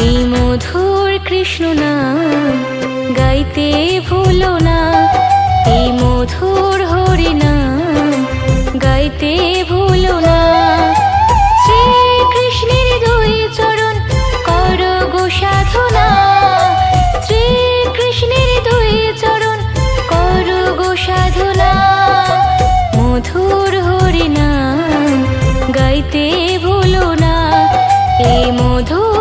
এই মধুর কৃষ্ণ নাম গাইতে ভুলো না, এই মধুর হরি নাম গাইতে ভুলো না। শ্রীকৃষ্ণের দুই চরণ করো গো সাধনা, শ্রীকৃষ্ণের দুই চরণ করো গো সাধনা। মধুর হরি নাম গাইতে ভুলো না, এই মধুর